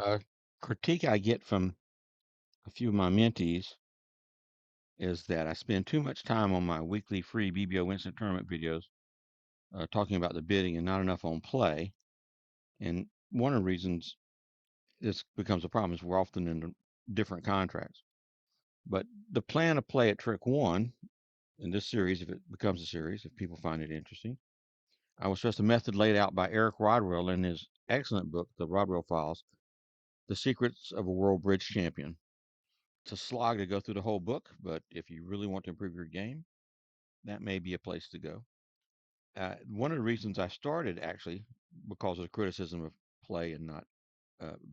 A critique I get from a few of my mentees is that I spend too much time on my weekly free BBO Instant Tournament videos talking about the bidding and not enough on play. And one of the reasons this becomes a problem is we're often in different contracts. But the plan of play at Trick 1 in this series, if it becomes a series, if people find it interesting, I will stress the method laid out by Eric Rodwell in his excellent book, The Rodwell Files, The Secrets of a World Bridge Champion. It's a slog to go through the whole book, but if you really want to improve your game, that may be a place to go. One of the reasons I started actually because of the criticism of play and not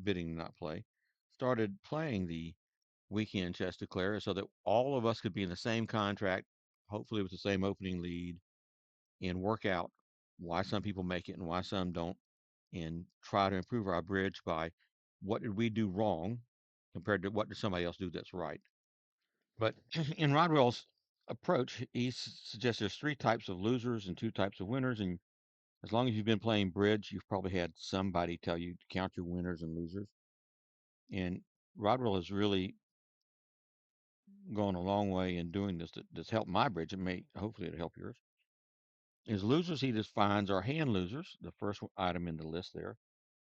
bidding, not play, started playing the weekend chess declare so that all of us could be in the same contract, hopefully with the same opening lead, and work out why some people make it and why some don't, and try to improve our bridge by what did we do wrong compared to what did somebody else do that's right. But in Rodwell's approach, he suggests there's three types of losers and two types of winners. And as long as you've been playing bridge, you've probably had somebody tell you to count your winners and losers. And Rodwell has really gone a long way in doing this. That's helped my bridge. It may, hopefully, it'll help yours. His losers he defines are hand losers, the first item in the list there,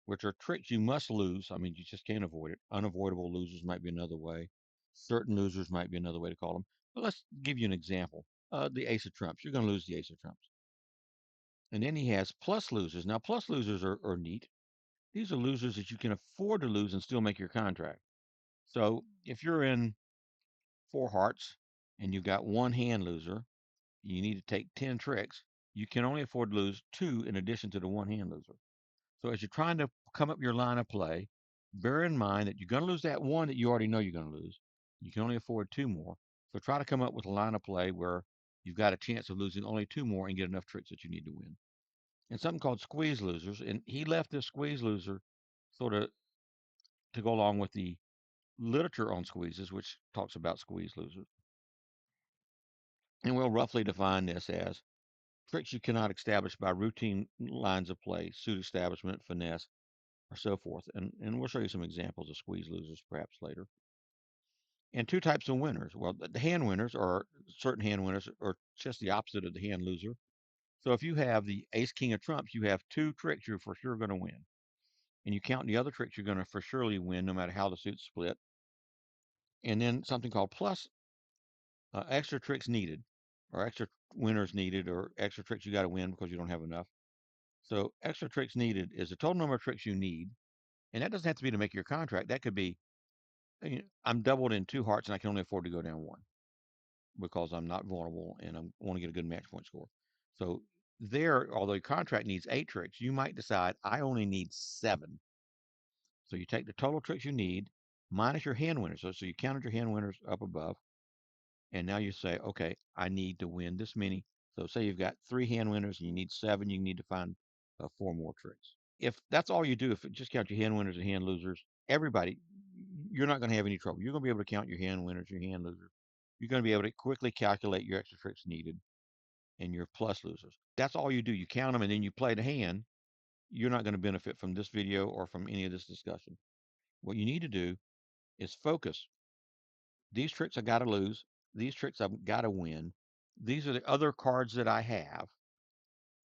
which are tricks you must lose. I mean, you just can't avoid it. Unavoidable losers might be another way. Certain losers might be another way to call them. But let's give you an example. The ace of trumps. You're going to lose the ace of trumps. And then he has plus losers. Now, plus losers are neat. These are losers that you can afford to lose and still make your contract. So if you're in four hearts and you've got one hand loser, you need to take 10 tricks. You can only afford to lose two in addition to the one hand loser. So as you're trying to come up your line of play, bear in mind that you're going to lose that one that you already know you're going to lose. You can only afford two more. So try to come up with a line of play where you've got a chance of losing only two more and get enough tricks that you need to win. And something called squeeze losers. And he left this squeeze loser sort of to go along with the literature on squeezes, which talks about squeeze losers. And we'll roughly define this as tricks you cannot establish by routine lines of play, suit establishment, finesse, or so forth. And we'll show you some examples of squeeze losers perhaps later. And two types of winners. Well, the hand winners are certain hand winners are just the opposite of the hand loser. So if you have the ace king of trumps, you have two tricks you're for sure going to win. And you count the other tricks you're going to for surely win no matter how the suit's split. And then something called plus extra tricks needed, or extra winners needed, or extra tricks you got to win because you don't have enough. So extra tricks needed is the total number of tricks you need, and that doesn't have to be to make your contract. That could be, I'm doubled in two hearts and I can only afford to go down one because I'm not vulnerable and I want to get a good match point score. So there, although your contract needs eight tricks, you might decide I only need seven. So you take the total tricks you need minus your hand winners. So you counted your hand winners up above, and now you say, okay, I need to win this many. So say you've got three hand winners and you need seven, you need to find four more tricks. If that's all you do, if it just count your hand winners and hand losers, everybody, you're not going to have any trouble. You're going to be able to count your hand winners, your hand losers. You're going to be able to quickly calculate your extra tricks needed and your plus losers. That's all you do. You count them and then you play the hand. You're not going to benefit from this video or from any of this discussion. What you need to do is focus. These tricks I got to lose. These tricks I've got to win. These are the other cards that I have.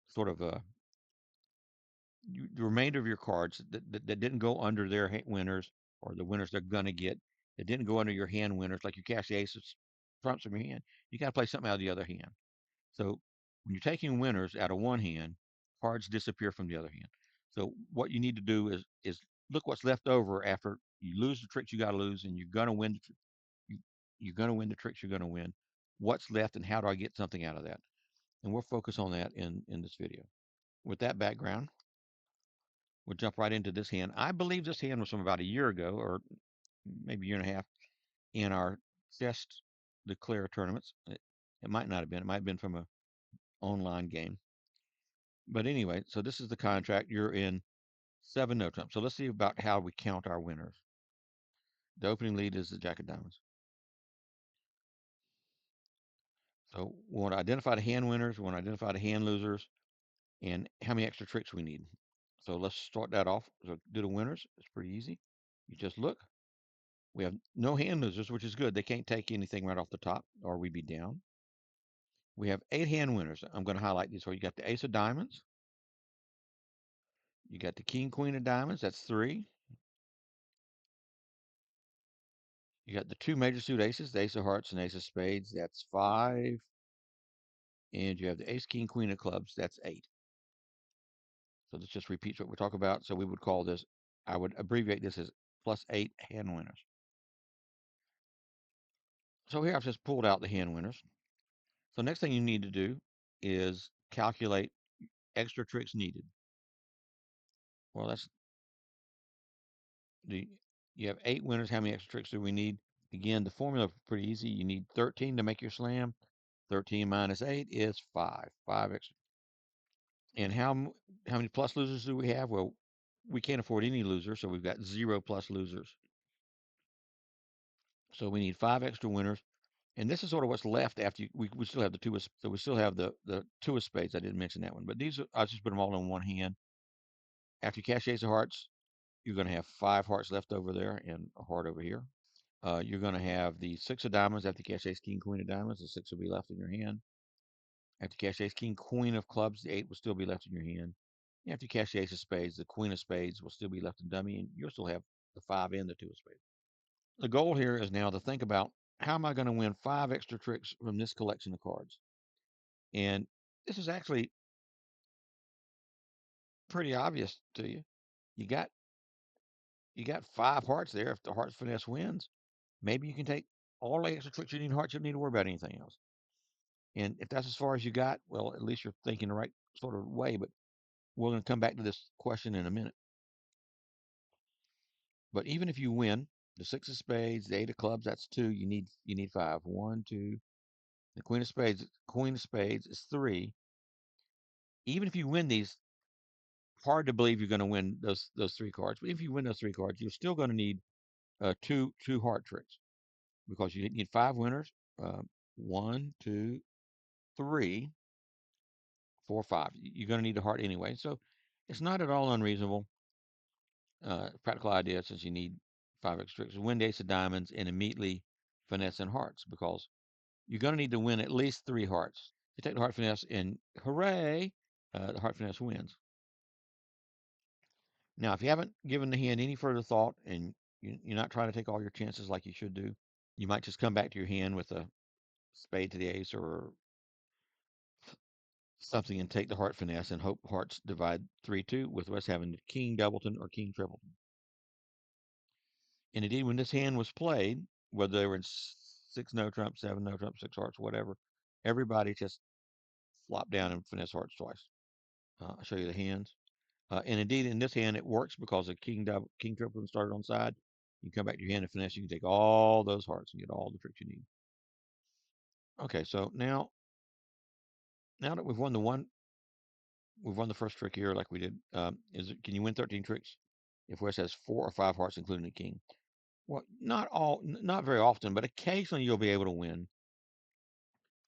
Sort of the remainder of your cards that didn't go under their winners or the winners they're going to get. That didn't go under your hand winners, like you cash the aces trumps from your hand. You got to play something out of the other hand. So when you're taking winners out of one hand, cards disappear from the other hand. So what you need to do is look what's left over after you lose the tricks you got to lose, and you're going to win. You, you're going to win the tricks you're going to win. What's left, and how do I get something out of that? And we'll focus on that in this video. With that background, we'll jump right into this hand. I believe this hand was from about a year ago, or maybe a year and a half, in our chess declare tournaments. It might not have been. It might have been from a online game. But anyway, so this is the contract. You're in seven no trump. So let's see about how we count our winners. The opening lead is the jack of diamonds. So we want to identify the hand winners. We want to identify the hand losers and how many extra tricks we need. So let's start that off. So do the winners. It's pretty easy. You just look. We have no hand losers, which is good. They can't take anything right off the top, or we'd be down. We have 8 hand winners. I'm going to highlight these for you. You got the ace of diamonds. You got the king, queen of diamonds. That's 3. You got the 2 major suit aces, the ace of hearts and ace of spades. That's 5. And you have the ace, king, queen of clubs. That's 8. So this just repeats what we talk about. So we would call this, I would abbreviate this as plus 8 hand winners. So here I've just pulled out the hand winners. So next thing you need to do is calculate extra tricks needed. Well, you have 8 winners. How many extra tricks do we need? Again, the formula is pretty easy. You need 13 to make your slam. 13 minus 8 is 5. 5 extra. And how many plus losers do we have? Well, we can't afford any losers, so we've got 0 plus losers. So we need 5 extra winners. And this is sort of what's left after we still have the 2 of, so we still have the 2 of spades. I didn't mention that one, but these I just put them all in one hand. After you cash ace of hearts, you're going to have 5 hearts left over there and a heart over here. You're going to have the 6 of diamonds. After you cash ace, king, queen of diamonds, the 6 will be left in your hand. After you cash ace, king, queen of clubs, the 8 will still be left in your hand. After you cash ace of spades, the queen of spades will still be left in dummy, and you'll still have the 5 and the 2 of spades. The goal here is now to think about, how am I going to win 5 extra tricks from this collection of cards? And this is actually pretty obvious to you. You got 5 hearts there. If the hearts finesse wins, maybe you can take all the extra tricks you need in hearts. You don't need to worry about anything else. And if that's as far as you got, well, at least you're thinking the right sort of way. But we're going to come back to this question in a minute. But even if you win the 6 of spades, the 8 of clubs, that's 2. You need 5. 1, 2. The queen of spades is 3. Even if you win these, hard to believe you're going to win those 3 cards. But if you win those 3 cards, you're still going to need two heart tricks, because you need 5 winners. 1, 2, 3, 4, 5. You're going to need a heart anyway. So it's not at all unreasonable. Practical idea, since you need 5 extra tricks. Win the ace of diamonds and immediately finesse in hearts, because you're going to need to win at least 3 hearts. You take the heart finesse and hooray, the heart finesse wins. Now, if you haven't given the hand any further thought, and you're not trying to take all your chances like you should do, you might just come back to your hand with a spade to the ace or something and take the heart finesse and hope hearts divide 3-2, with us having the king doubleton or king tripleton. And indeed, when this hand was played, whether they were in 6 no trump, 7 no trump, 6 hearts, whatever, everybody just flopped down and finesse hearts twice. I'll show you the hands. And indeed, in this hand, it works because the king tripleton started on side. You come back to your hand and finesse. You can take all those hearts and get all the tricks you need. Okay, so now that we've won the first trick here, like we did. Can you win 13 tricks if West has 4 or 5 hearts, including the king? Well, not very often, but occasionally you'll be able to win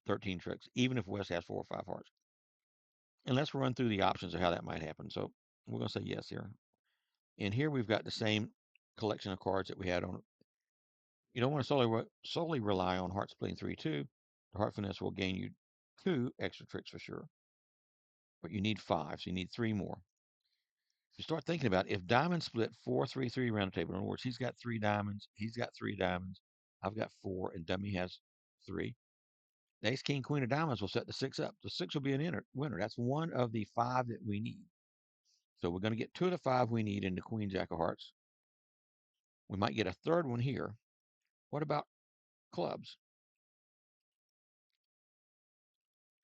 13 tricks, even if West has 4 or 5 hearts. And let's run through the options of how that might happen. So we're going to say yes here. And here we've got the same collection of cards that we had on. You don't want to solely rely on heart splitting 3-2. The heart finesse will gain you 2 extra tricks for sure, but you need 5, so you need 3 more. If you start thinking about it, if diamonds split 4-3-3 around the table, in other words, he's got 3 diamonds, he's got 3 diamonds, I've got 4, and dummy has 3. The ace, king, queen of diamonds will set the 6 up. The 6 will be an winner. That's one of the 5 that we need. So we're going to get 2 of the 5 we need in the queen, jack of hearts. We might get a third one here. What about clubs?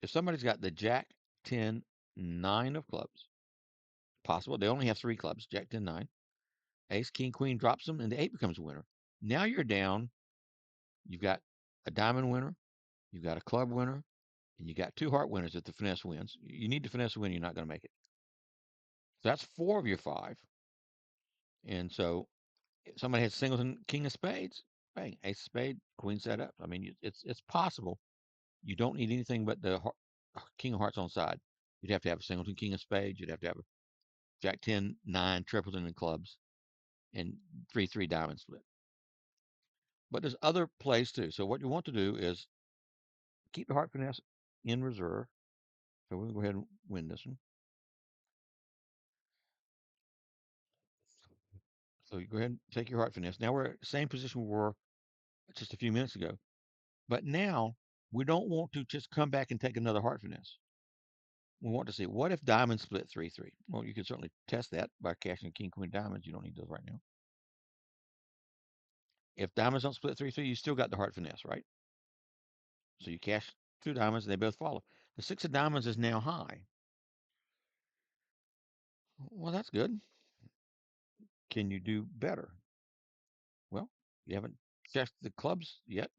If somebody's got the jack, 10, 9 of clubs, possible. They only have 3 clubs, jack, 10, 9. Ace, king, queen drops them, and the 8 becomes a winner. Now you're down. You've got a diamond winner, you've got a club winner, and you got 2 heart winners if the finesse wins. You need to finesse win, you're not going to make it. So that's 4 of your 5. And so if somebody has singleton, king of spades, bang, ace of spade, queen set up. I mean, it's possible. You don't need anything but the king of hearts on side. You'd have to have a singleton, king of spades. You'd have to have a jack, 10, 9, tripleton, and clubs. and 3-3 diamond split. But there's other plays too. So what you want to do is keep the heart finesse in reserve. So we'll go ahead and win this one. So you go ahead and take your heart finesse. Now we're at the same position we were just a few minutes ago. But now we don't want to just come back and take another heart finesse. We want to see, what if diamonds split 3-3? Well, you can certainly test that by cashing king, queen, diamonds. You don't need those right now. If diamonds don't split 3-3, you still got the heart finesse, right? So you cash 2 diamonds and they both follow. The 6 of diamonds is now high. Well, that's good. Can you do better? Well, you haven't checked the clubs yet.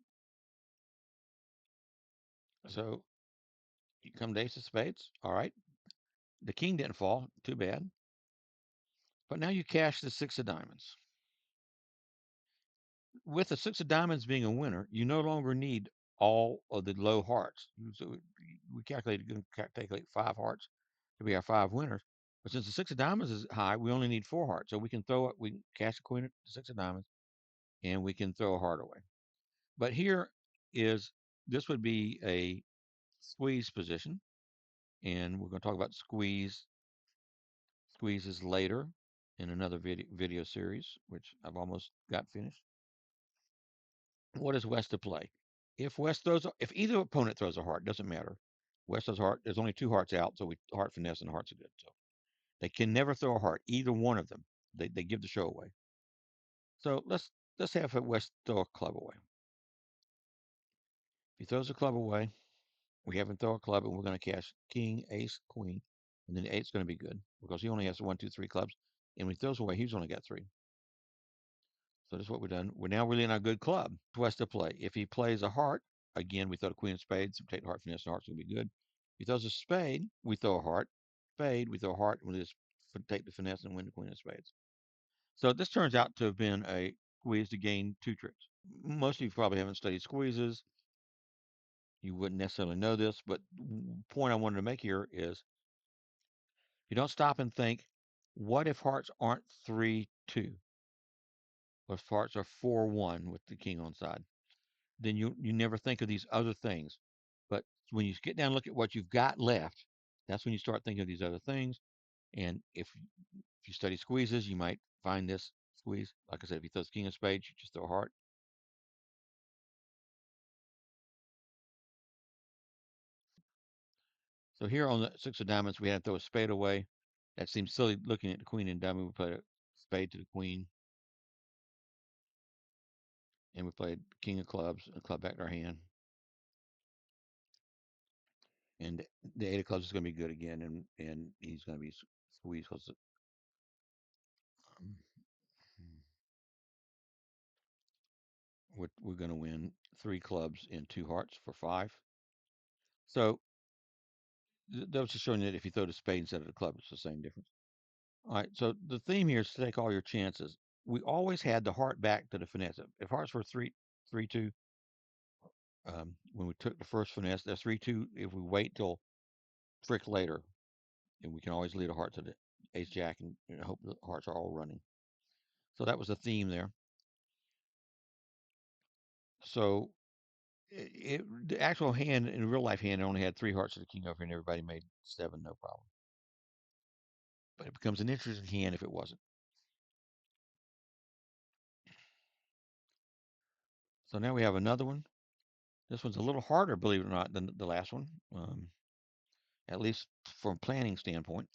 So you come to ace of spades. All right. The king didn't fall. Too bad. But now you cash the 6 of diamonds. With the 6 of diamonds being a winner, you no longer need all of the low hearts. So we calculate 5 hearts to be our 5 winners. But since the 6 of diamonds is high, we only need 4 hearts. So we can throw it. We can cash the queen at the 6 of diamonds, and we can throw a heart away. But here is, this would be a squeeze position, and we're going to talk about squeezes later in another video series, which I've almost got finished. What is West to play? If either opponent throws a heart, doesn't matter. West throws a heart. There's only 2 hearts out, so we heart finesse and hearts are good. So they can never throw a heart, either one of them. They give the show away. So let's have West throw a club away. If he throws a club away, we have him throw a club, and we're going to cash king, ace, queen, and then the eight's going to be good because he only has 1, 2, 3 clubs, and when he throws away, he's only got 3. So this is what we've done. We're now really in a good club. West to play. If he plays a heart, again, we throw the queen of spades. We take the heart, finesse, and heart's going to be good. If he throws a spade, we throw a heart. Spade, we throw a heart, and we just take the finesse and win the queen of spades. So this turns out to have been a squeeze to gain 2 tricks. Most of you probably haven't studied squeezes. You wouldn't necessarily know this, but the point I wanted to make here is you don't stop and think, what if hearts aren't 3-2? What if hearts are 4-1 with the king on side? Then you never think of these other things. But when you get down and look at what you've got left, that's when you start thinking of these other things. And if you study squeezes, you might find this squeeze. Like I said, if he throws king of spades, you just throw a heart. So here on the 6 of diamonds, we had to throw a spade away. That seems silly looking at the queen and diamond. We played a spade to the queen. And we played king of clubs, a club back to our hand. And the 8 of clubs is going to be good again, and he's going to be squeezed because we're going to win 3 clubs and 2 hearts for 5. So that was just showing that if you throw the spade instead of the club, it's the same difference. All right, so the theme here is to take all your chances. We always had the heart back to the finesse. If hearts were 3-2, when we took the first finesse, that's 3-2. If we wait till trick later, and we can always lead a heart to the ace jack and hope the hearts are all running. So that was the theme there. So the actual hand, in real life hand, only had 3 hearts to the king over, and everybody made 7, no problem. But it becomes an interesting hand if it wasn't. So now we have another one. This one's a little harder, believe it or not, than the last one, at least from a planning standpoint.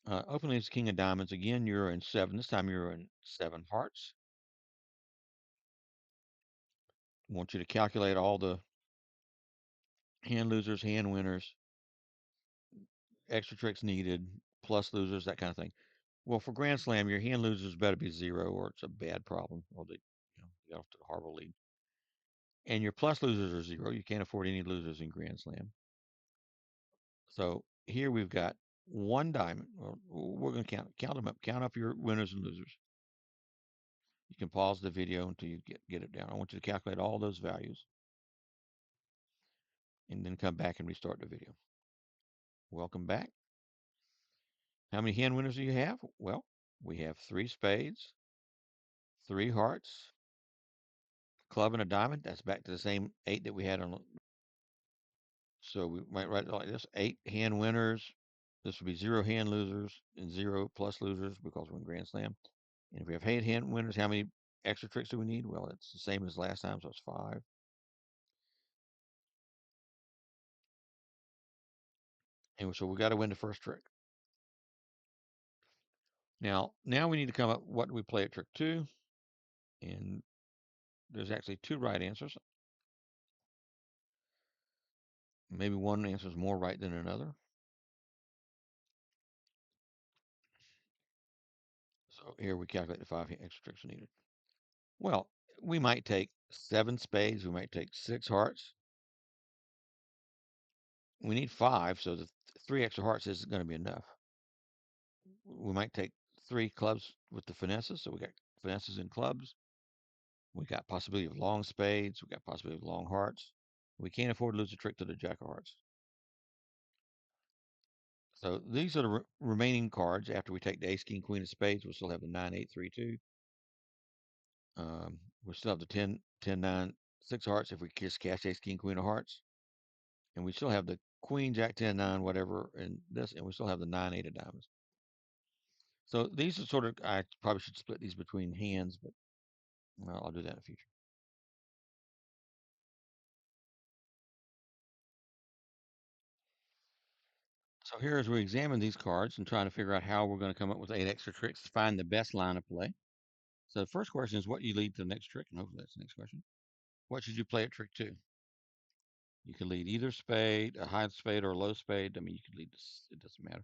Opening is king of diamonds. Again, you're in 7. This time you're in 7 hearts. I want you to calculate all the hand losers, hand winners, extra tricks needed, plus losers, that kind of thing. Well, for Grand Slam, your hand losers better be 0, or it's a bad problem, or they get off to a horrible lead. And your plus losers are 0. You can't afford any losers in Grand Slam. So here we've got 1 diamond. Well, we're going to count them up. Count up your winners and losers. You can pause the video until you get it down. I want you to calculate all those values, and then come back and restart the video. Welcome back. How many hand winners do you have? Well, we have 3 spades, 3 hearts, club and a diamond. That's back to the same 8 that we had on. So we might write it like this: 8 hand winners. This would be 0 hand losers and 0 plus losers because we're in Grand Slam. And if we have 8 hand winners, how many extra tricks do we need? Well, it's the same as last time, so it's 5. And so we got to win the first trick. Now we need to come up what do we play at trick 2, and there's actually 2 right answers. Maybe one answer is more right than another. So here we calculate the 5 extra tricks needed. Well, we might take 7 spades. We might take 6 hearts. We need 5, so the 3 extra hearts isn't going to be enough. We might take 3 clubs with the finesses. So we got finesses and clubs. We got possibility of long spades. We got possibility of long hearts. We can't afford to lose a trick to the jack of hearts. So these are the remaining cards after we take the ace, king, queen of spades. We'll still have the 9, 8, 3, 2. We still have the 10, 10, 9, 6 hearts if we just cash ace, king, queen of hearts. And we still have the queen, jack, 10, 9, whatever, and this, and we still have the 9, 8 of diamonds. So these are sort of, I probably should split these between hands, but well, I'll do that in the future. So here as we examine these cards and trying to figure out how we're going to come up with 8 extra tricks to find the best line of play. So the first question is what you lead to the next trick, and hopefully that's the next question. What should you play at trick 2? You can lead either spade, a high spade or a low spade. I mean, you could lead this, it doesn't matter.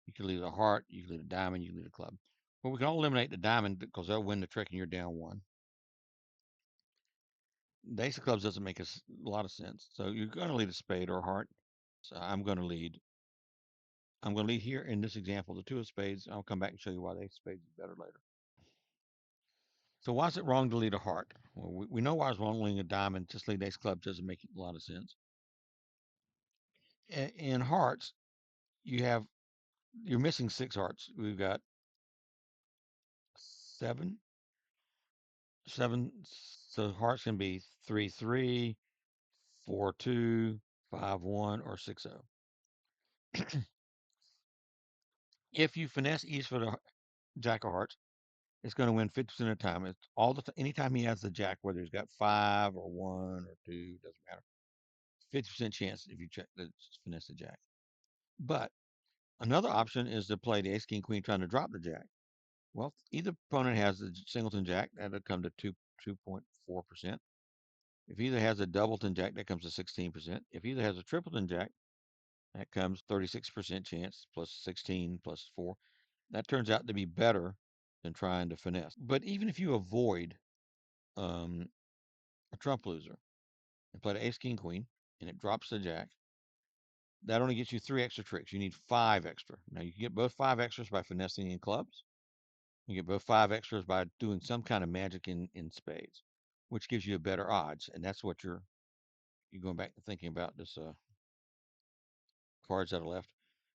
You can lead a heart, you can lead a diamond, you can lead a club. Well, we can all eliminate the diamond because they'll win the trick and you're down 1. The ace of clubs doesn't make a lot of sense. So you're going to lead a spade or a heart. So I'm going to lead here in this example, the 2 of spades. I'll come back and show you why the ace of spades is better later. So why is it wrong to lead a heart? Well, we know why it's wrong leading a diamond. Just lead ace clubs doesn't make a lot of sense. In hearts, you're missing 6 hearts. We've got 7. So hearts can be 3, 3, 4, 2, 5, 1, or 6, 0. If you finesse east for the jack of hearts, it's going to win 50% of the time. It's anytime he has the jack, whether he's got 5 or 1 or 2, doesn't matter. 50% chance if you check the finesse the jack. But another option is to play the ace, king, queen, trying to drop the jack. Well, either opponent has the singleton jack, that'll come to 2.4%. If either has a doubleton jack, that comes to 16%. If either has a tripleton jack, that comes 36% chance plus 16 plus 4. That turns out to be better than trying to finesse. But even if you avoid a trump loser and play the ace, king, queen, and it drops the jack, that only gets you 3 extra tricks. You need 5 extra. Now you can get both 5 extras by finessing in clubs. You get both 5 extras by doing some kind of magic in spades, which gives you a better odds. And that's what you're going back to thinking about this cards that are left.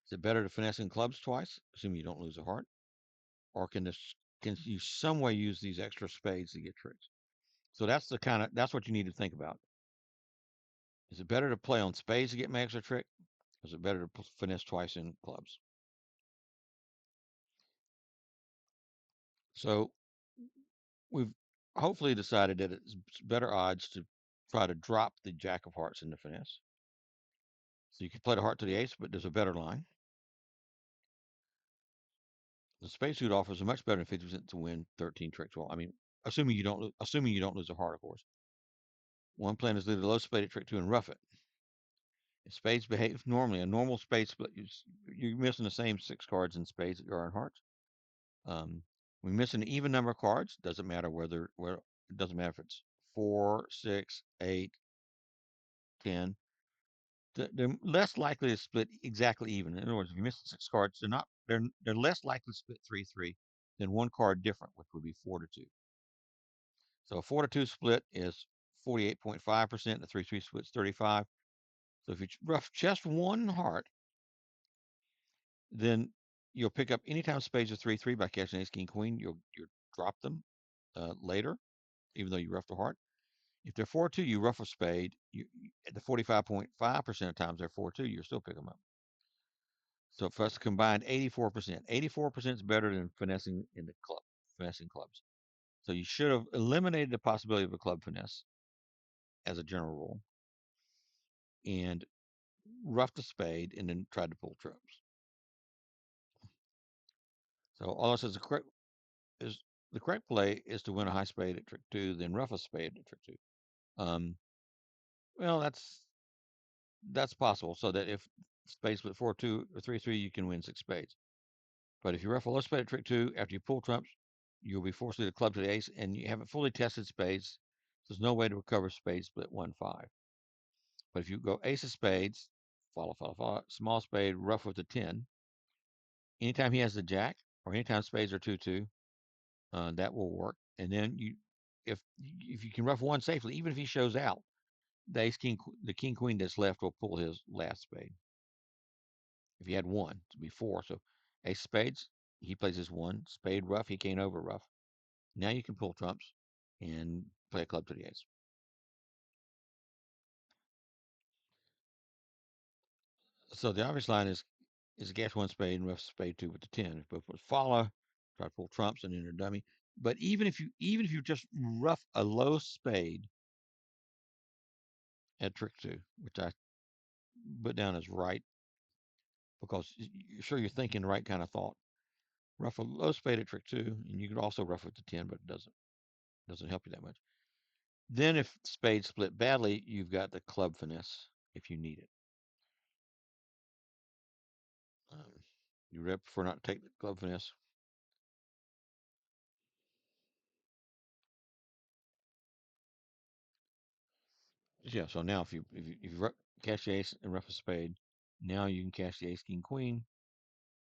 Is it better to finesse in clubs twice, assuming you don't lose a heart, or can you some way use these extra spades to get tricks? So that's what you need to think about. Is it better to play on spades to get my extra trick? Or is it better to finesse twice in clubs? So we've hopefully decided that it's better odds to try to drop the jack of hearts in the finesse. So you can play the heart to the ace, but there's a better line. The spade suit offers a much better than 50% to win 13 tricks. Well, I mean, assuming you don't lose a heart, of course. One plan is lead a low spade at trick 2 and rough it. If spades behave normally, a normal spade split, you're missing the same 6 cards in spades that you are in hearts. We miss an even number of cards. Doesn't matter it doesn't matter if it's 4, 6, 8, 10. They're less likely to split exactly even. In other words, if you miss 6 cards, they're less likely to split 3, 3 than one card different, which would be 4 to 2. So a 4 to 2 split is 48.5%. The 3, 3 split's 35. So if you rough just one heart, then you'll pick up anytime spades are 3, 3 by catching ace, king, queen. You'll drop them. later, even though you roughed a heart. If they're 4-2, you rough a spade. At the 45.5% of times they're 4-2, you'll still pick them up. So for us combined, 84%. 84% is better than finessing in the club, finessing clubs. So you should have eliminated the possibility of a club finesse as a general rule and roughed a spade and then tried to pull trumps. So all it says is the correct play is to win a high spade at trick two, then rough a spade at trick two. Um, well, that's possible. So that if spades split 4-2 or 3-3, you can win 6 spades. But if you rough a low spade at trick two after you pull trumps, you'll be forced to the club to the ace, and you haven't fully tested spades. There's no way to recover spades split 1-5. But if you go ace of spades, follow, small spade, rough with the 10, anytime he has the jack, or anytime spades are 2-2, that will work. And then if you can rough one safely, even if he shows out, the ace king, the king queen that's left will pull his last spade. If he had one, it'd be 4. So ace spades, he plays his one spade rough. He can't over rough. Now you can pull trumps and play a club to the ace. So the obvious line is gash one spade and rough spade two with the 10. If both was follow, try to pull trumps and enter dummy. But even if you just rough a low spade at trick two, which I put down as right because you're sure you're thinking the right kind of thought. Rough a low spade at trick two, and you could also rough with the 10, but it doesn't help you that much. Then if spades split badly, you've got the club finesse if you need it. Um, you would prefer not to take the club finesse. Yeah. So now if you cash the ace and rough a spade, now you can cash the ace king queen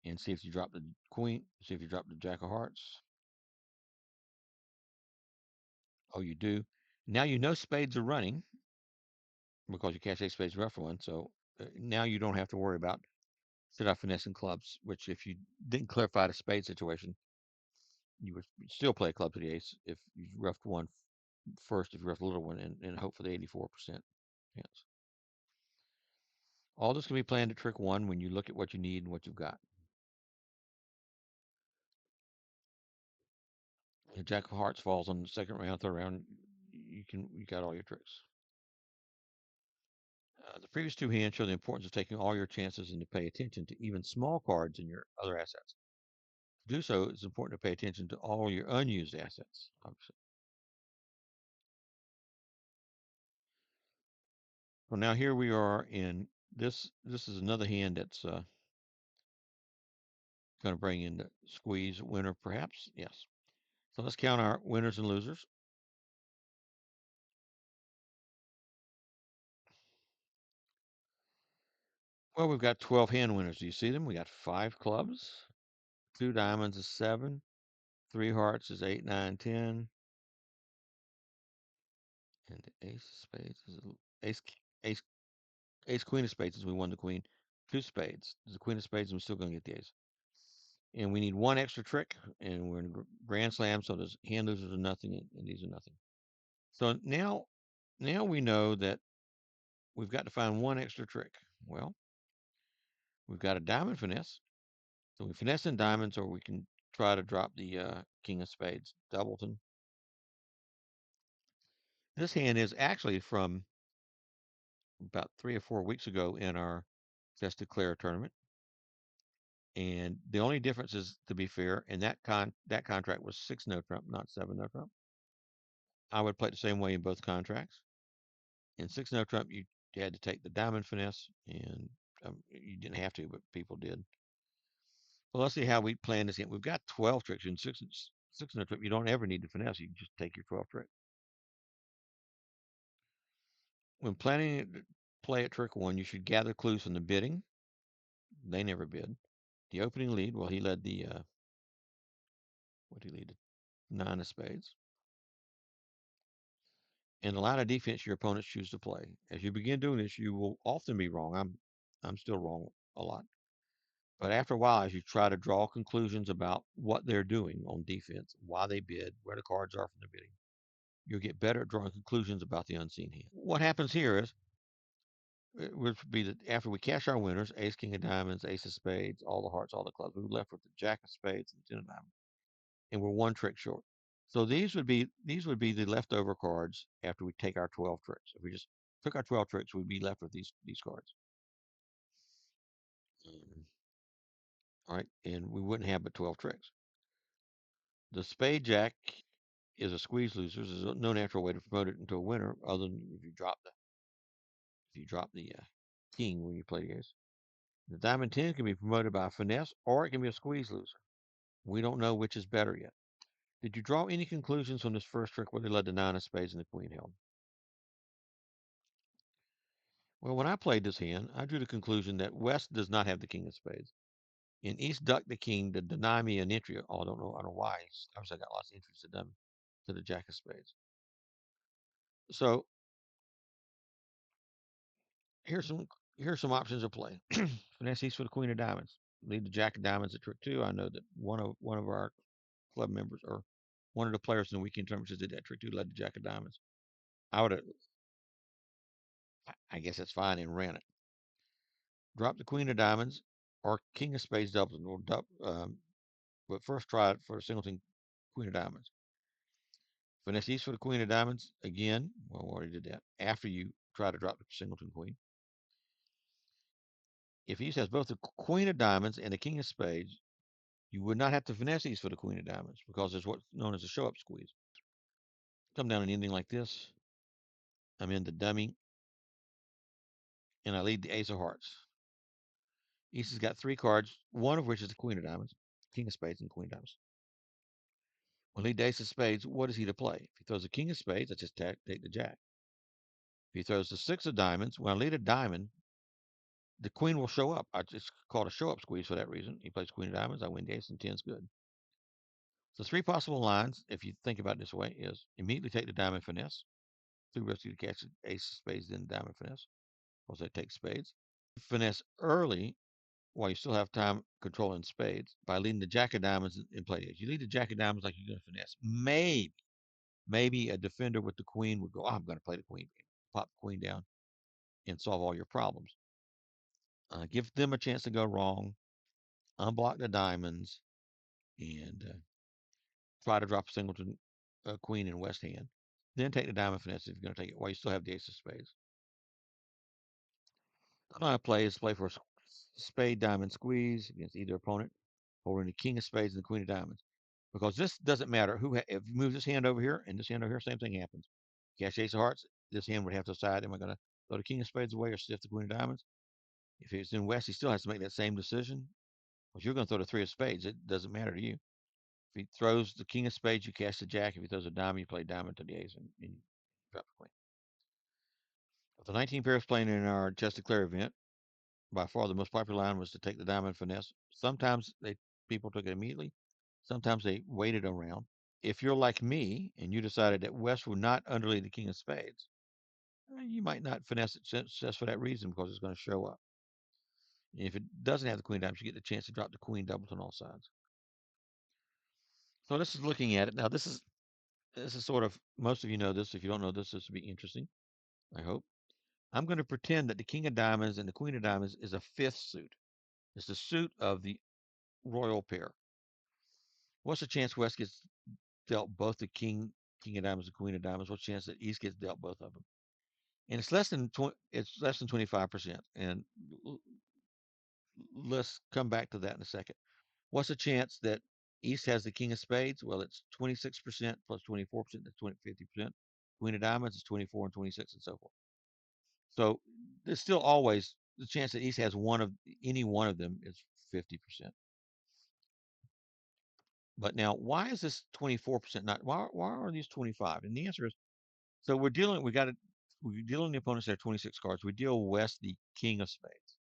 and see if you drop the queen. See if you drop the jack of hearts. Oh, you do. Now you know spades are running because you cash ace spades rough one. So now you don't have to worry about set up finessing clubs. Which if you didn't clarify the spade situation, you would still play a club to the ace if you roughed one first. If you roughed a little one and hope for the 84%. Yes. All this can be planned at trick one when you look at what you need and what you've got. The Jack of Hearts falls on the second round, third round. You got all your tricks. The previous two hands show the importance of taking all your chances and to pay attention to even small cards in your other assets. To do so, it's important to pay attention to all your unused assets, obviously. So now here we are in this. This is another hand that's going to bring in the squeeze winner, perhaps. Yes. So let's count our winners and losers. Well, we've got 12 hand winners. Do you see them? We got 5 clubs, 2 diamonds is 7, 3 hearts is 8, 9, 10, and the ace of spades is ace, ace, ace, queen of spades is we won the queen. 2 spades. There's the queen of spades, and we're still going to get the ace. And we need one extra trick, and we're in grand slam, so there's hand losers are nothing, and these are nothing. So now we know that we've got to find one extra trick. Well, we've got a diamond finesse. So we finesse in diamonds, or we can try to drop the king of spades, doubleton. This hand is actually from about 3 or 4 weeks ago in our Just Declare tournament. And the only difference is, to be fair, and that contract was 6 no trump, not 7 no trump. I would play it the same way in both contracts. In 6 no trump, you had to take the diamond finesse, and you didn't have to, but people did. Well, let's see how we plan this. We've got 12 tricks in six no trump. You don't ever need to finesse. You can just take your 12 trick. When planning to play at trick one, you should gather clues from the bidding. They never bid. The opening lead, well, he led the what did he lead? The 9 of spades. And the line of defense your opponents choose to play. As you begin doing this, you will often be wrong. I'm still wrong a lot. But after a while, as you try to draw conclusions about what they're doing on defense, why they bid, where the cards are from the bidding, you'll get better at drawing conclusions about the unseen hand. What happens here is, it would be that after we cash our winners, ace, king of diamonds, ace of spades, all the hearts, all the clubs, we're left with the jack of spades and ten of diamonds, and we're one trick short. So these would be the leftover cards after we take our 12 tricks. If we just took our 12 tricks, we'd be left with these cards. All right, and we wouldn't have but 12 tricks. The spade jack is a squeeze loser. There's no natural way to promote it into a winner other than if you drop the king when you play the ace. The diamond 10 can be promoted by a finesse, or it can be a squeeze loser. We don't know which is better yet. Did you draw any conclusions from this first trick where they led the nine of spades and the queen held? Well, when I played this hand, I drew the conclusion that West does not have the king of spades, and East ducked the king to deny me an entry. Oh, I don't know why. Obviously, I got lots of entries to the jack of spades. So here's some options of play. Finesse East for the queen of diamonds. Lead the jack of diamonds at trick two. I know that one of our club members, or one of the players in the weekend tournament, just did that trick two, led the jack of diamonds. I guess that's fine, and ran it. Drop the queen of diamonds or king of spades doubles, but first try it for a singleton queen of diamonds. Finesse East for the queen of diamonds again. Well, we already did that. After you try to drop the singleton queen. If East has both the queen of diamonds and the king of spades, you would not have to finesse East for the queen of diamonds because there's what's known as a show-up squeeze. Come down an ending like this. I'm in the dummy, and I lead the ace of hearts. East has got three cards, one of which is the queen of diamonds, king of spades, and queen of diamonds. When he lead the ace of spades, what is he to play? If he throws the king of spades, I just take the jack. If he throws the six of diamonds, when I lead a diamond, the queen will show up. I just call it a show-up squeeze for that reason. He plays queen of diamonds, I win the ace, and 10's good. So three possible lines, if you think about it this way, is immediately take the diamond finesse. Through rescue to catch the ace of spades, then diamond finesse. Of course, they take spades. Finesse early while you still have time controlling spades by leading the jack of diamonds in play. If you lead the jack of diamonds like you're going to finesse, maybe a defender with the queen would go, oh, I'm going to play the queen, pop the queen down, and solve all your problems. Give them a chance to go wrong, unblock the diamonds, and try to drop a singleton queen in West hand. Then take the diamond finesse if you're going to take it while you still have the ace of spades. I play for a spade diamond squeeze against either opponent, holding the king of spades and the queen of diamonds. Because this doesn't matter if you move this hand over here and this hand over here, same thing happens. Cash ace of hearts, this hand would have to decide, am I going to throw the king of spades away or stiff the queen of diamonds? If it's in West, he still has to make that same decision. Because you're going to throw the three of spades, it doesn't matter to you. If he throws the king of spades, you cash the jack. If he throws a diamond, you play diamond to the ace and you drop the queen. Of the 19 pairs playing in our Chess Declare event, by far the most popular line was to take the diamond finesse. Sometimes people took it immediately. Sometimes they waited around. If you're like me and you decided that West would not underlead the king of spades, you might not finesse it just for that reason because it's going to show up. And if it doesn't have the queen of diamonds, you get the chance to drop the queen doubles on all sides. So this is looking at it. Now this is sort of, most of you know this. If you don't know this, this will be interesting, I hope. I'm going to pretend that the king of diamonds and the queen of diamonds is a fifth suit. It's the suit of the royal pair. What's the chance West gets dealt both the king of diamonds and queen of diamonds? What's the chance that East gets dealt both of them? And it's less than 25%. And let's come back to that in a second. What's the chance that East has the king of spades? Well, it's 26% plus 24%. That's 50%. Queen of diamonds is 24 and 26 and so forth. So there's still always the chance that East has any one of them is 50%. But now, why is this 24% not? Why are these 25? And the answer is, so we're dealing with the opponents that have 26 cards. We deal West the king of spades,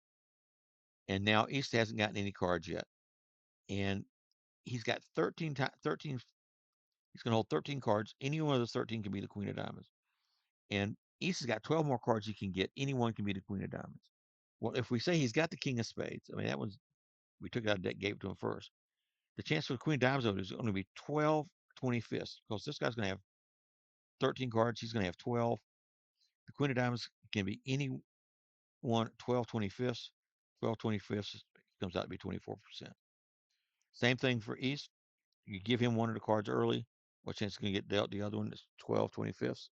and now East hasn't gotten any cards yet, and he's got 13. He's going to hold 13 cards. Any one of those 13 can be the queen of diamonds, and East has got 12 more cards he can get. Any one can be the queen of diamonds. Well, if we say he's got the king of spades, I mean We took it out of the deck, gave it to him first. The chance for the queen of diamonds is going to be 12/25, because this guy's going to have 13 cards. He's going to have 12. The queen of diamonds can be any one 12/25. 12/25 comes out to be 24%. Same thing for East. You give him one of the cards early. What chance is going to get dealt? The other one is 12/25.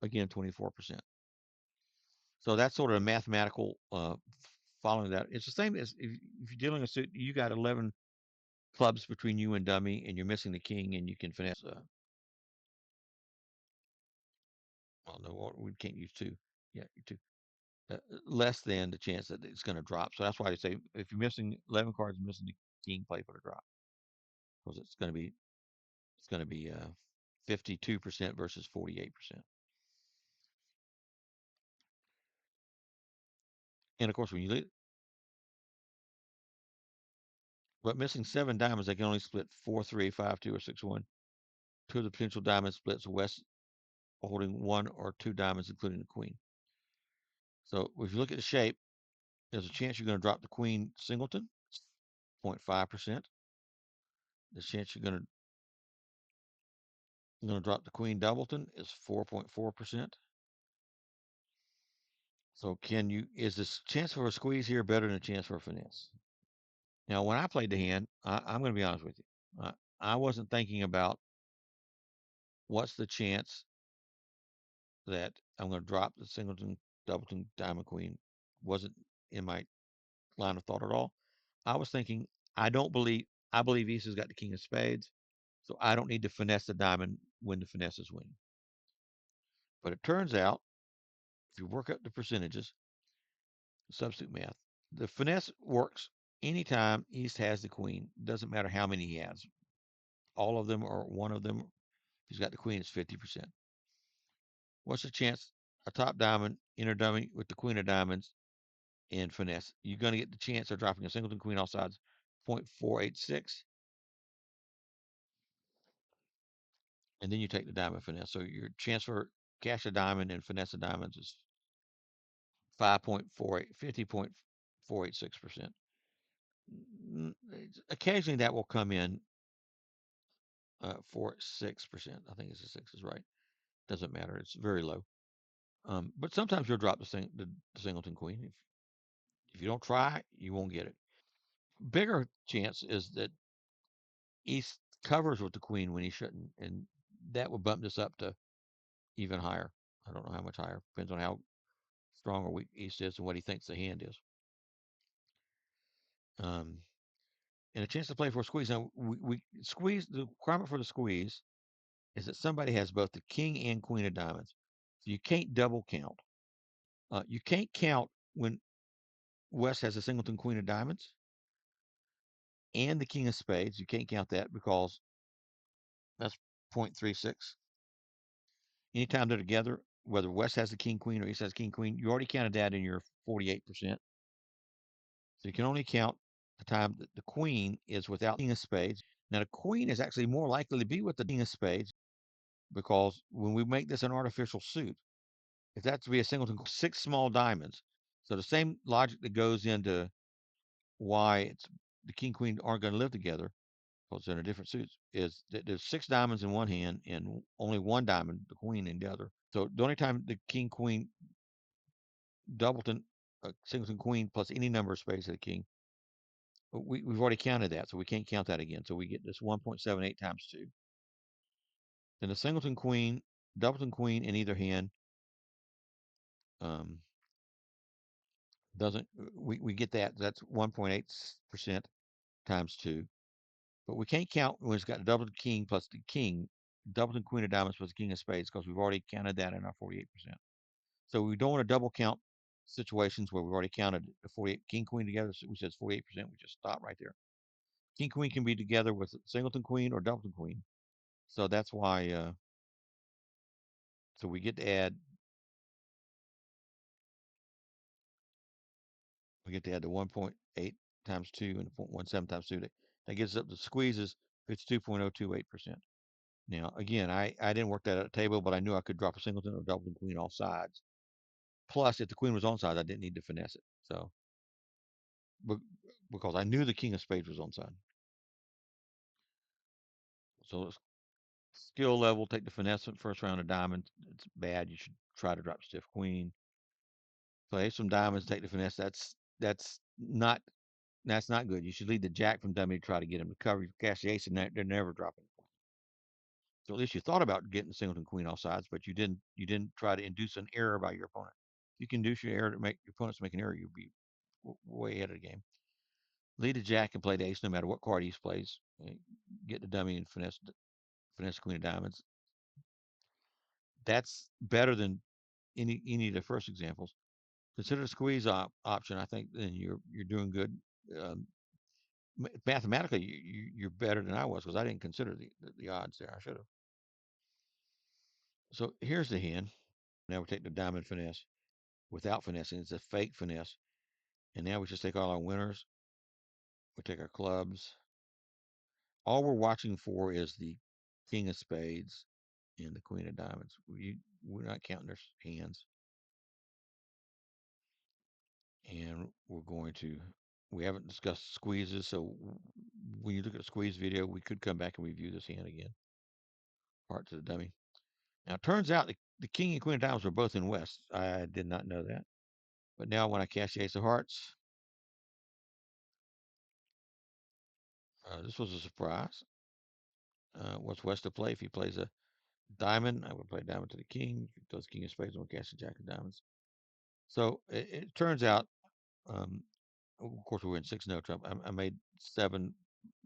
Again, 24%. So that's sort of a mathematical following that. It's the same as if you're dealing a suit, you got 11 clubs between you and dummy, and you're missing the king, and you can finesse. Well, no, we can't use two. Yeah, two. Less than the chance that it's going to drop. So that's why they say if you're missing 11 cards, missing the king, play for the drop, because it's going to be 52% versus 48%. And of course, when you leave, but missing 7 diamonds, they can only split 4-3, 5-2, or 6-1. 2 of the potential diamond splits, West holding 1 or 2 diamonds, including the queen. So if you look at the shape, there's a chance you're going to drop the queen singleton, 0.5%. The chance you're going to drop the queen doubleton is 4.4%. So is this chance for a squeeze here better than a chance for a finesse? Now, when I played the hand, I'm going to be honest with you. I wasn't thinking about what's the chance that I'm going to drop the singleton, doubleton, diamond, queen. Wasn't in my line of thought at all. I was thinking, I believe East has got the king of spades, so I don't need to finesse the diamond when the finesse is winning. But it turns out, if you work up the percentages, substitute math, the finesse works anytime East has the queen. Doesn't matter how many he has. All of them or one of them. If he's got the queen, it's 50%. What's the chance a top diamond, inner dummy with the queen of diamonds and finesse? You're going to get the chance of dropping a singleton queen off sides, 0.486. And then you take the diamond finesse. So your chance for cash a diamond and finesse a diamonds is 50.486%. Occasionally that will come in for 6%. I think it's a 6 is right. Doesn't matter. It's very low. But sometimes you'll drop the singleton queen. If you don't try, you won't get it. Bigger chance is that East covers with the queen when he shouldn't, and that would bump this up to even higher. I don't know how much higher. Depends on how strong or weak East is and what he thinks the hand is. And a chance to play for a squeeze. Now, we squeeze. The requirement for the squeeze is that somebody has both the king and queen of diamonds. So you can't double count. You can't count when West has a singleton queen of diamonds and the king of spades. You can't count that because that's 0.36. Anytime they're together, whether West has the king queen or East has king queen, you already counted that in your 48%. So you can only count the time that the queen is without the king of spades. Now the queen is actually more likely to be with the king of spades because when we make this an artificial suit, if that's to be a singleton, 6 small diamonds. So the same logic that goes into why the king queen aren't going to live together because they're in a different suits is that there's 6 diamonds in one hand and only 1 diamond, the queen, in the other. So the only time the king queen doubleton, singleton queen plus any number of spades of the king, we've already counted that, so we can't count that again. So we get this 1.78 times 2. Then the singleton queen, doubleton queen in either hand doesn't, we get that. That's 1.8% times 2. But we can't count when it's got the doubleton king plus the king, doubleton queen of diamonds plus the king of spades because we've already counted that in our 48%. So we don't want to double count situations where we've already counted the 48 king queen together. So we said 48%. We just stop right there. King queen can be together with singleton queen or doubleton queen. So that's why. So we get to add. We get to add the 1.8 times 2 and 0.17 times 2. That gets us up to squeezes 52.028%. Now, again, I didn't work that at a table, but I knew I could drop a singleton or doubleton queen off sides. Plus, if the queen was on sides, I didn't need to finesse it. So, but because I knew the king of spades was on side. So skill level, take the finesse at first round of diamonds. It's bad. You should try to drop stiff queen. Play some diamonds, take the finesse. That's not that's not good. You should lead the jack from dummy to try to get him to cover. You cash the ace, and they're never dropping. So at least you thought about getting singleton queen off sides, but you didn't try to induce an error by your opponent. If you can induce your error to make your opponents make an error, you'll be way ahead of the game. Lead the jack and play the ace no matter what card he plays. Get the dummy and finesse queen of diamonds. That's better than any of the first examples. Consider the squeeze option. I think then you're doing good. Um, Mathematically, you're better than I was because I didn't consider the odds there. I should have. So here's the hand. Now we take the diamond finesse without finessing. It's a fake finesse. And now we just take all our winners. We take our clubs. All we're watching for is the king of spades and the queen of diamonds. We're not counting their hands. And we're going to, we haven't discussed squeezes. So when you look at a squeeze video, we could come back and review this hand again. Heart to the dummy. Now, it turns out the king and queen of diamonds were both in West. I did not know that. But now when I cash the ace of hearts, this was a surprise. What's West to play? If he plays a diamond, I would play diamond to the king. If he does king of spades, I would cash the jack of diamonds. So it turns out, of course, we were in 6-0 Trump. I made 7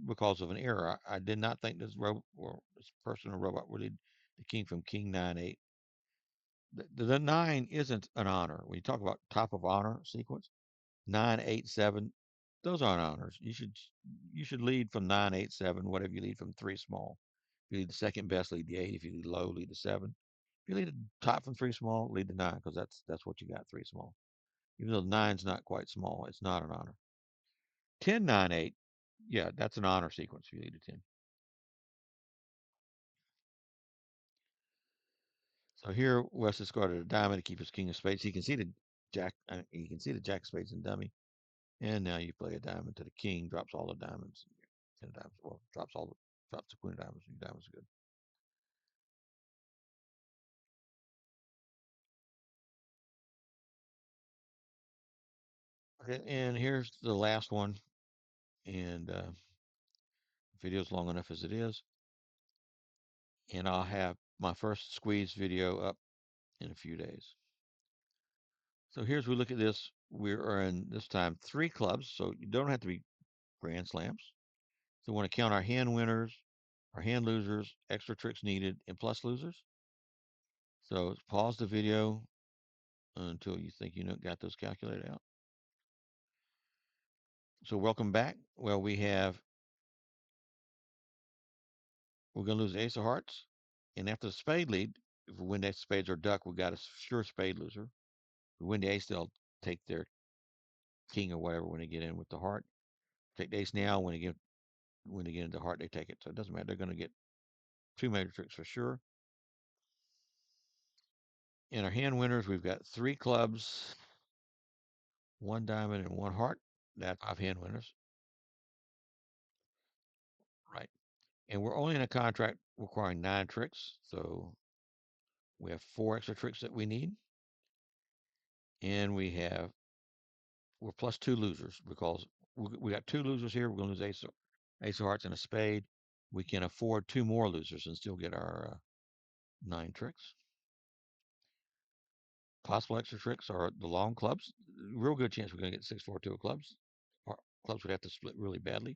because of an error. I did not think this robot or this person or robot would lead the king from king 9-8. The 9 isn't an honor. When you talk about top of honor sequence, 9-8-7, those aren't honors. You should lead from 9-8-7, whatever you lead from 3 small. If you lead the second best, lead the 8. If you lead low, lead the 7. If you lead the top from 3 small, lead the 9 because that's what you got, 3 small. Even though the 9's not quite small, it's not an honor. 10-9-8, yeah, that's an honor sequence if you lead a 10. So here West discarded a diamond to keep his king of spades. He can see the jack. He can see the jack of spades and dummy. And now you play a diamond to the king, drops all the diamonds. 10 diamonds. Well, drops the queen of diamonds. And diamonds are good. Okay, and here's the last one. And video's long enough as it is. And I'll have my first squeeze video up in a few days. So here's we look at this. We are in this time 3 clubs, so you don't have to be grand slams. So we want to count our hand winners, our hand losers, extra tricks needed, and plus losers. So pause the video until you think you got those calculated out. So welcome back. Well, we're going to lose the ace of hearts. And after the spade lead, if we win the spades or duck, we got a sure spade loser. If we win the ace, they'll take their king or whatever when they get in with the heart. Take the ace now. When they get into the heart, they take it. So it doesn't matter. They're going to get 2 major tricks for sure. In our hand winners, we've got 3 clubs, 1 diamond, and 1 heart. That's 5 hand winners. Right. And we're only in a contract requiring 9 tricks. So we have 4 extra tricks that we need. And we're plus 2 losers because we got 2 losers here. We're going to lose ace of hearts and a spade. We can afford 2 more losers and still get our 9 tricks. Possible extra tricks are the long clubs. Real good chance we're going to get 6-4-2 of clubs. Our clubs would have to split really badly.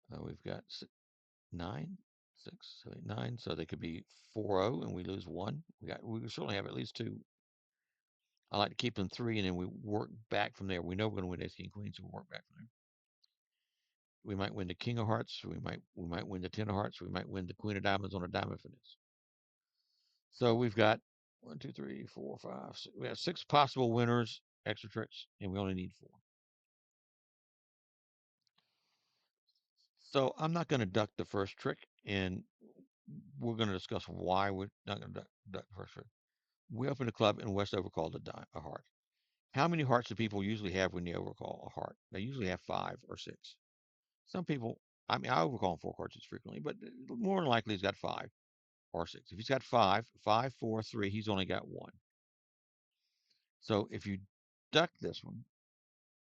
We've got 9, 6, 7, 9, so they could be 4-0 and we lose 1. We certainly have at least 2. I like to keep them 3 and then we work back from there. We know we're going to win ace king queen, so we'll work back from there. We might win the king of hearts. We might win the 10 of hearts. We might win the queen of diamonds on a diamond finesse. So we've got 1, 2, 3, 4, 5. 6. We have 6 possible winners, extra tricks, and we only need 4. So I'm not going to duck the first trick, and we're going to discuss why we're not going to duck the first trick. We opened a club and West overcalled a heart. How many hearts do people usually have when they overcall a heart? They usually have 5 or 6. Some people, I mean, I overcall him 4 cards frequently, but more than likely he's got 5 or 6. If he's got 5, 5, 4, 3, he's only got 1. So if you duck this one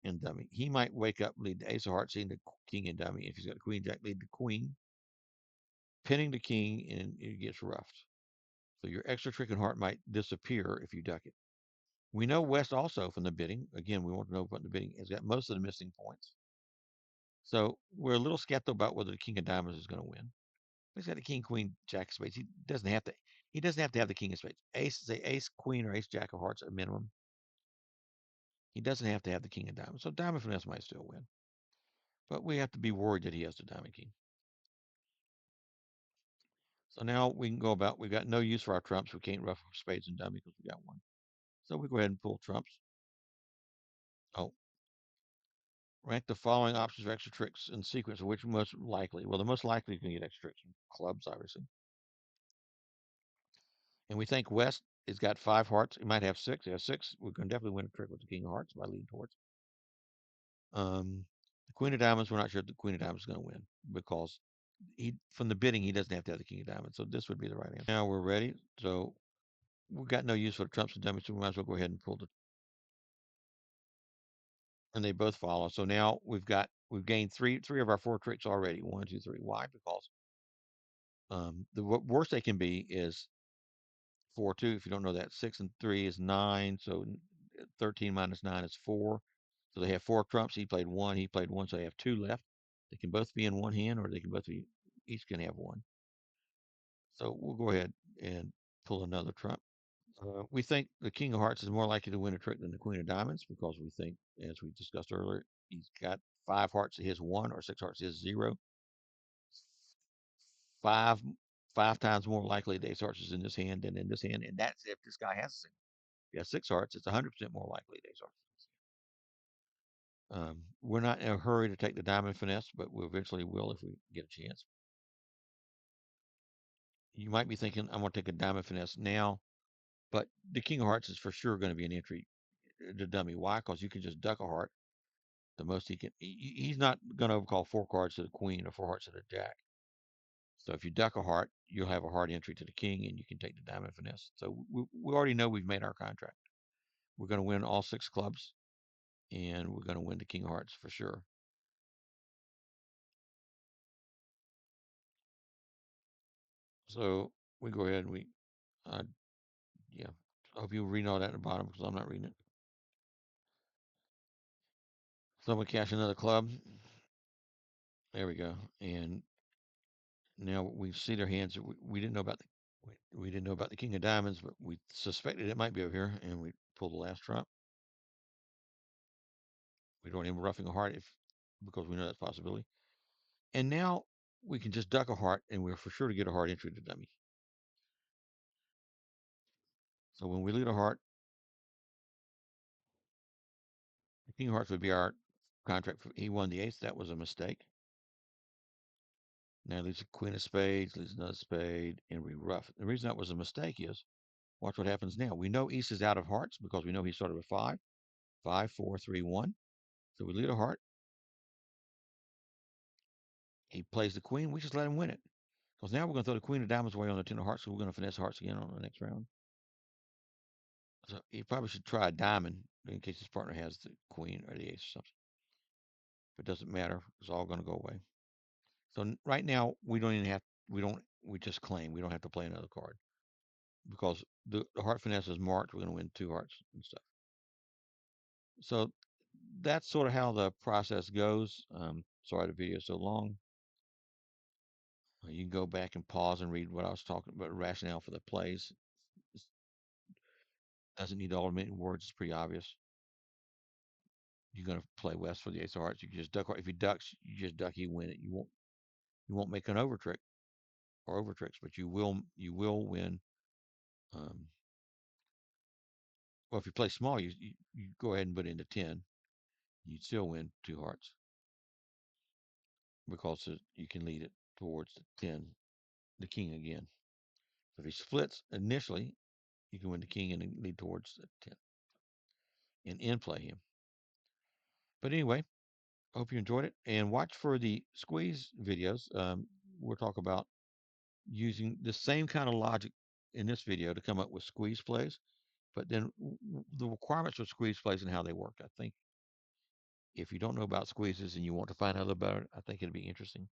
in dummy, he might wake up, lead the ace of hearts, seeing the king in dummy. If he's got a queen jack, lead the queen, pinning the king, and it gets roughed. So your extra trick and heart might disappear if you duck it. We know West also from the bidding. Again, we want to know what the bidding has got most of the missing points. So we're a little skeptical about whether the king of diamonds is going to win. He's got the king, queen, jack of spades. He doesn't have to. He doesn't have to have the king of spades. Ace, say ace, queen, or ace, jack of hearts at a minimum. He doesn't have to have the king of diamonds. So diamond finesse might still win, but we have to be worried that he has the diamond king. So now we can go about. We've got no use for our trumps. We can't ruffle spades and dummy because we got one. So we go ahead and pull trumps. Oh, rank the following options for extra tricks in sequence of which most likely. Well, the most likely you can get extra tricks from clubs, obviously. And we think West has got 5 hearts. He might have 6. He has 6. We can definitely win a trick with the king of hearts by leading towards. The queen of diamonds, we're not sure if the queen of diamonds is going to win because he, from the bidding, he doesn't have to have the king of diamonds. So this would be the right answer. Now we're ready. So we've got no use for the trumps and dummies, so we might as well go ahead and pull the. And they both follow. So now we've gained three of our 4 tricks already. 1, 2, 3. Why? Because the worst they can be is 4, 2. If you don't know that, 6 and 3 is 9. So 13 minus 9 is 4. So they have 4 trumps. He played 1. He played 1. So they have 2 left. They can both be in one hand, or they can both be. Each can have 1. So we'll go ahead and pull another trump. We think the king of hearts is more likely to win a trick than the queen of diamonds because we think, as we discussed earlier, he's got 5 hearts to his 1 or 6 hearts to his 0. Five five times more likely the ace hearts is in this hand than in this hand, and that's if this guy has a single. If he has 6 hearts, it's 100% more likely the ace hearts. We're not in a hurry to take the diamond finesse, but we eventually will if we get a chance. You might be thinking, I'm going to take a diamond finesse now, but the king of hearts is for sure going to be an entry to dummy. Why? Because you can just duck a heart. The most he can, he's not going to overcall 4 cards to the queen or 4 hearts to the jack. So if you duck a heart, you'll have a hard entry to the king, and you can take the diamond finesse. So we already know we've made our contract. We're going to win all 6 clubs, and we're going to win the king of hearts for sure. So we go ahead and yeah. I hope you read all that at the bottom because I'm not reading it. So we cash another club. There we go. And now we see their hands. We didn't know about we didn't know about the king of diamonds, but we suspected it might be over here, and we pulled the last trump. We don't even roughing a heart if because we know that's a possibility. And now we can just duck a heart, and we're for sure to get a heart entry to dummy. So when we lead a heart, the king of hearts would be our contract. He won the ace. That was a mistake. Now leaves a queen of spades, leaves another spade, and we rough. The reason that was a mistake is, watch what happens now. We know East is out of hearts because we know he started with 5. 5, 4, 3, 1. So we lead a heart. He plays the queen. We just let him win it. Because now we're going to throw the queen of diamonds away on the 10 of hearts, so we're going to finesse hearts again on the next round. So he probably should try a diamond in case his partner has the queen or the ace or something. If it doesn't matter, it's all going to go away. So right now we don't even have we just claim we don't have to play another card because the heart finesse is marked. We're going to win 2 hearts and stuff. So that's sort of how the process goes. Sorry the video is so long. You can go back and pause and read what I was talking about, rationale for the plays. It doesn't need all the many words. It's pretty obvious. You're going to play West for the ace of hearts. You can just duck. If he ducks, you just duck. You win it. You won't make an over trick or over tricks, but you will win. Um, well, if you play small, you go ahead and put it into 10. You'd still win 2 hearts because you can lead it towards the 10, the king again. So if he splits initially, you can win the king and lead towards the 10. and in play him. But anyway, I hope you enjoyed it, and watch for the squeeze videos. We'll talk about using the same kind of logic in this video to come up with squeeze plays, but then the requirements of squeeze plays and how they work. I think if you don't know about squeezes and you want to find out about it, I think it'll be interesting.